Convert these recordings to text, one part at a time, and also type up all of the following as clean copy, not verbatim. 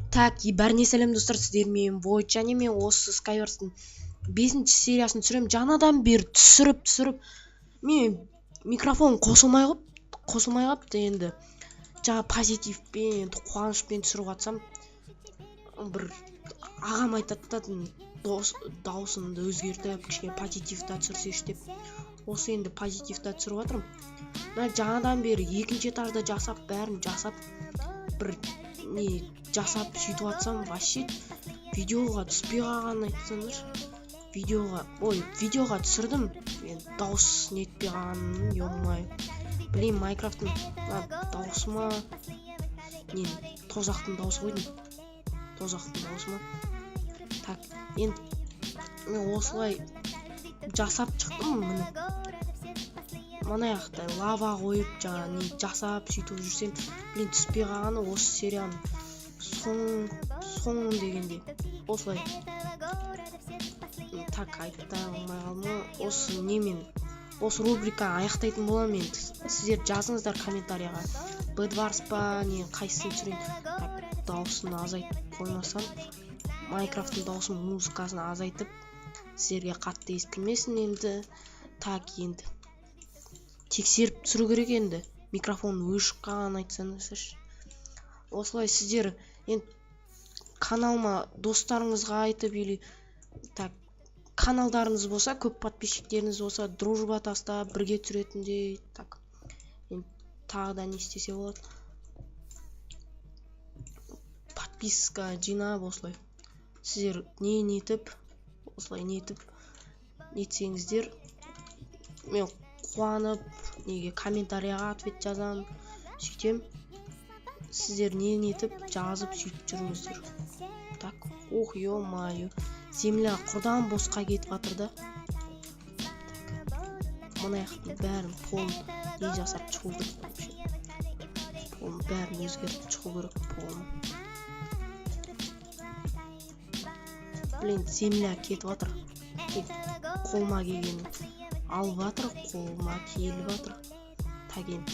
Так, бәріне сәлем достар, сіздермен Void, және мен осы Skywars'тың 5-ші сериясын түсірем. Жаңадан бері түсіріп мен микрофон қосылмай қойыпты енді. Жаңа позитивпен, енді қуанышпен түсіріп жатсам, бір ағам айтады да даусымды өзгертіп, кішкене позитивта түсірсейші деп. Осы енді позитивта түсіріп жатырмын. Жаңадан бері 2-ші этажда бәрін жасап, бір не жасап сөйтіп жатсам, вообще видеоға түспей қалғанын айтсаңдар. Видеоға түсірдім, мен дауыс нетпей қалғанын, ё-май. Блин, Майнкрафттың дауысы ма? Тозақтың дауысы қойдым. Тозақтың дауысы ма? Так, енді мен осылай жасап шықтым, мына жақта лава қойып, жаңа жасап сөйтіп жүрсем, блин, түспей қалғаны осы серияның соң дегенде осылай. Так, айтта алмай қалма. Осы рубриканы аяқтайтын боламын енді. Сіздер жазыңыздар комментарияға. Bedwars па, қайсысын түсірейін. Так, дауысын азайтып қоймасам, Майнкрафттың дауысын, музыкасын азайтып, сіздерге қатты естілмесін енді. Так, енді тексеріп түсіру керек енді. Микрофонның өшіп қалғанын айтсаңыздар. Осылай сіздер енді каналыма достарыңызға айтып, или так, каналдарыңыз болса, көп подписчиктеріңіз болса, дружба тастап, бірге түсіретіндей, так. Енді тағы да не істесе болады. Подписка жинап осылай. Сіздер осылай нетсеңіздер, мен қуанып, комментарияға ответ жазам, сөйтем. Сіздер жазып сөйтіп жүріңіздер. Так, ох, ё-майо, земля құрдан босқа кетіп жатыр да. Мына яқтың бәрін полын жасап шығу керек. Полын бәрін өзгертіп шығу керек, полын. Блин, земля кетіп жатыр. Қолыма келгенін алып жатыр, қолыма келіп жатыр. Так, енді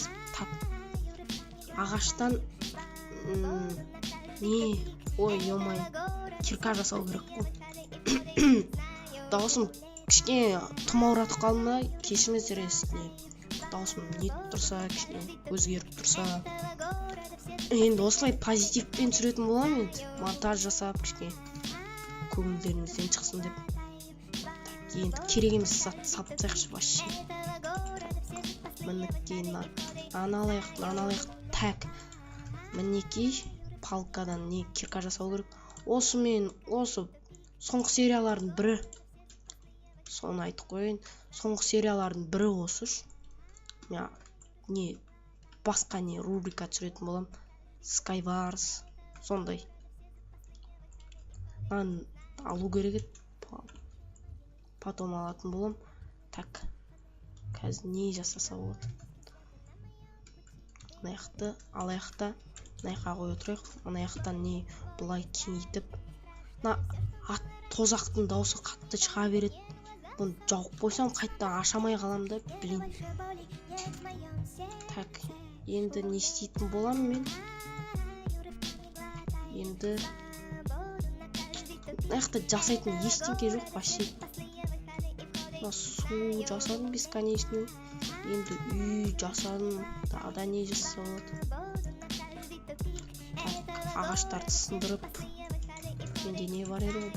ағаштан ой, ё-май, кирка жасау керек қой. Дауысым кішкене тұмауратып қалды ма, кешіріңіздер естіне. Дауысым нетіп тұрса, кішкене өзгеріп тұрса. Енді осылай позитивпен түсіретін боламын енді. Монтаж жасап, кішкене көңілдеріңізден шықсын деп. Так, енді керек емес сапсайықшы вообще. Мінекей, аналайық. Так, мінекей палкадан кирка жасау керек. Осы соңғы сериялардың бірі. Соны айтып қойын. Соңғы сериялардың бірі осы. Басқа рубрика түсіретін болам. Skywars, сондай. Алу керек еді. Потом алатын болам. Так, қазір не жасаса болады. Мына жақта қой отырайық. Мына жақтан бұлай кеңейтіп. Тозақтың дауысы қатты шыға береді. Бұны жауып қойсам, қайттан ашамай қалам да, блин. Так, енді не істейтін болам мен? Енді мына жақта жасайтын ештеңке жоқ, вообще. Су жасадым бесконечный. Енді үй жасадым. Тағда не жасаса болады. Так, ағаштарды сындырып. Менде не бар еді?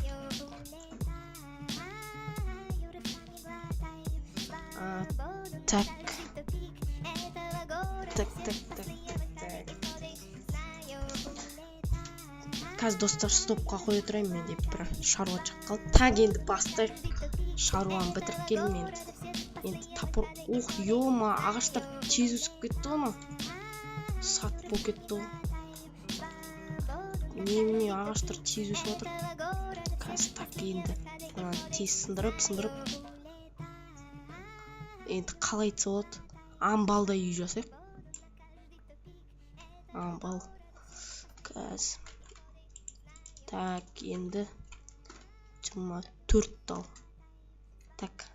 Так. Қазір достар, стопқа қой отырайын, мен деп бір шаруа қалды. Так, енді бастайық. Шаруаны бітіріп келдім енді тапыр. Ух, ё-ма, ағаштар тез өсіп кетті ғана. Сат болып кетті ғой. Немене ағаштар тез өсіп отыр. Қазір так, енді тез сындырып. Енді қалай айтса болады. Амбалда үй жасайық. Амбал. Қазір. Так, енді 24 тал. Так,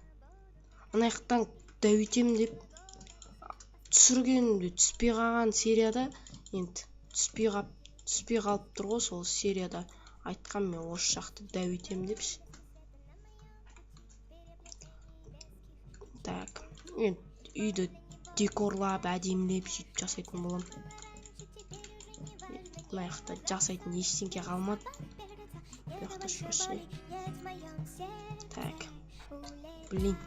мына жақтан дәуетем деп түсіргенімде түспей қалған серияда енді түспей қалып түспей қалып тұр ғой, сол серияда айтқан мен осы жақты дәу етем депші. Так, енді үйді декорлап, әдемілеп сөйтіп жасайтын болам. Мына жақта жасайтын ештеңке қалмады. Бұл жақта шөше. Так, блин,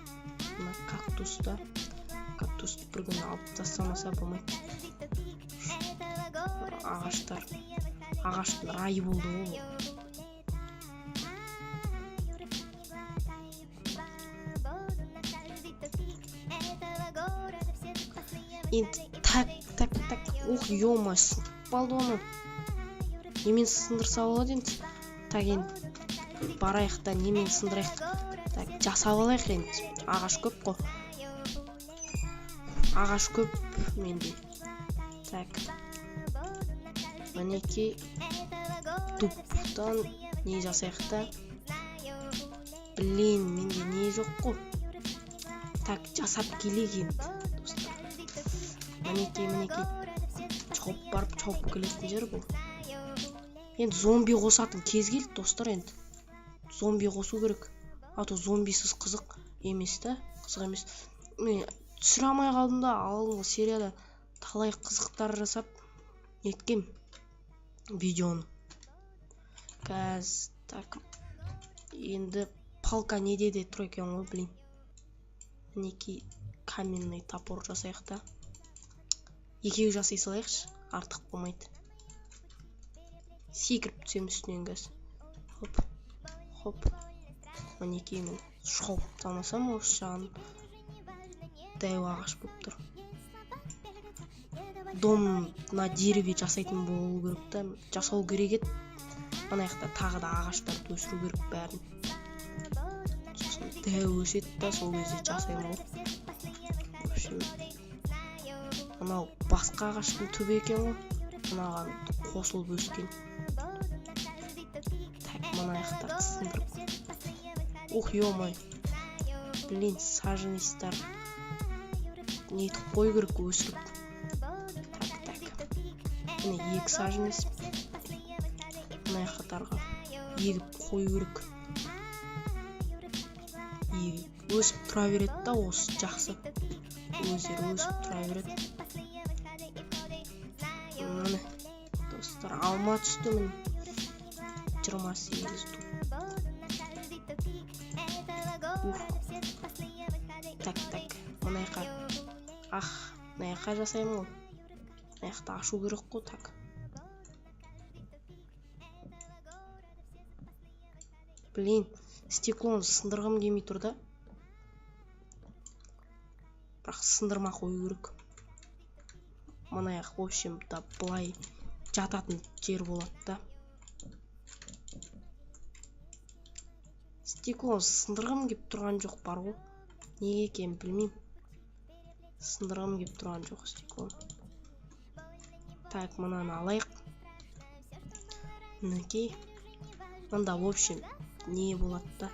мына кактусты бір күні алып тастамаса болмайды. Ағаштың райы болды ғой. Енді так, ух, ё-моё, сынып қалды оны. Немен сындырса болады енді. Так, енді барайық та немен сындырайық. Так, жасап алайық енді. Ағаш көп қой. Ағаш көп менде. Так, мінекей дубтан не жасайық та. Блин, менде не жоқ қой. Так, жасап келейік енді. Мінекей чоп барып чоп келетін жер бұл. Енді зомби қосатын кез келді достар. Енді зомби қосу керек. А то зомбисіз қызық емес та, қызық емес. Мен түсіре алмай қалдым да, алдыңғы серияда талай қызықтар жасап неткем видеоны. Қазір так, енді палка неде де тұр екен ғой, блин. Мінекей каменный топор жасайық та. Екеу жасай салайықшы, артық болмайды. Секіріп түсем үстінен қазір. Хоп. Мінекей мен шоп тамасам осы жағын дәу ағаш болып тұр. Дом на дереве жасайтын болу керек та, жасау керек еді. Мына жақта тағы да ағаштарды өсіру керек бәрін. Сосын дәу өседі да, сол кезде жасаймын ғой. Мынау басқа ағаштың түбі екен ғой. Мынаған қосылып өскен. Так, мына аяқтарды сындырып. Ух, ё-моё. Блин, саженецтер нетіп қой керек өсіріп. Так. Міне 2 саженец. Мына аяқтарға егіп қой керек. Өсіп тұра береді да, осы жақсы. Өздері өсіп тұра береді. Міне достар, алма түсті міне 28 ту. Так, мына жаққа жасаймын ғой. Мына жақта ашу керек қой. Так, блин, стеклоны сындырғым келмей тұр да. Бірақ сындырма қою керек. Мына жақ, в общем, да былай жататын жер болады да. Стеклоны сындырғым келіп тұрған жоқ бар ғой. Неге екен білмеймін. Сындырғым келіп тұрған жоқ стеклоны. Так, мынаны алайық. Мінекей. Мында, в общем, не болады да.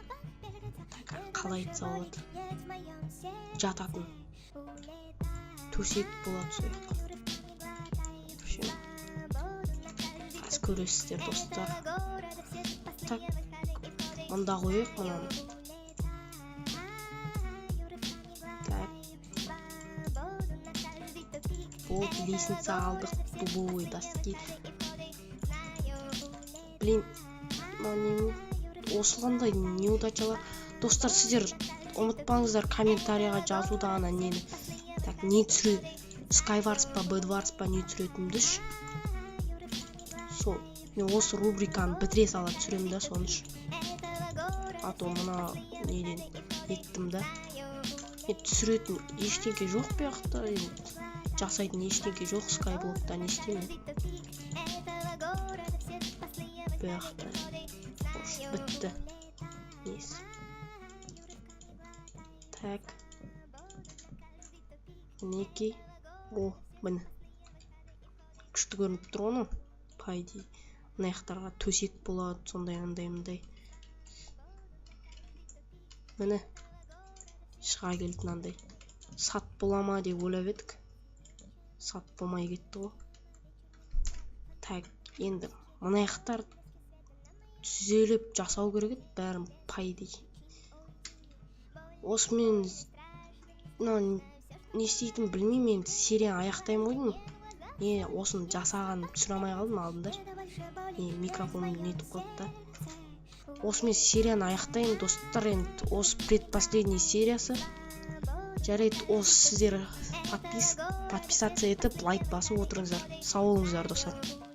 Так, қалай айтса болады. Жататын төсек болады сол жаққа. В общем, қазір көресіздер достар. Так, мында қойып мынаны. Так. Вот лестница алдық, дубовые доски. Блин, осылғандай неудачалар. Достар, сіздер ұмытпаңыздар комментарияға жазуда ғана нені. Так, не түсіру, Skywars па, Bedwars па не түсіретімдіш. Сол, мен осы рубриканы бітіре сала түсірем да соныш. А то мына неден еттім да. Түсіретін ештеңке жоқ бұяқта. Жасайтын ештеңке жоқ, Skyblock'тан естемін. Бұяқта. Бітті. Несі. Так. Мінекей. О, міне. Күшті көрініп тұр оны. Пайди. Мына аяқтарға төсек болады, сондай. Міне. Шыға келді мынандай. Сат бола ма деп ойлап едік. Сат болмай кетті ғой. Так, енді мына жақтар түзеліп жасау керек еді бәрін по идее. Осымен не істейтінін білмеймін, енді серияны аяқтаймын ғой. Не осыны жасағанын түсіре алмай қалдым алдында. Микрофонымды нетіп қойды да. Осымен серияны аяқтаймын достар. Енді осы предпоследний сериясы. Жарайды, осы сіздер подписаться етіп лайк басып отырыңыздар. Сау болыңыздар достар.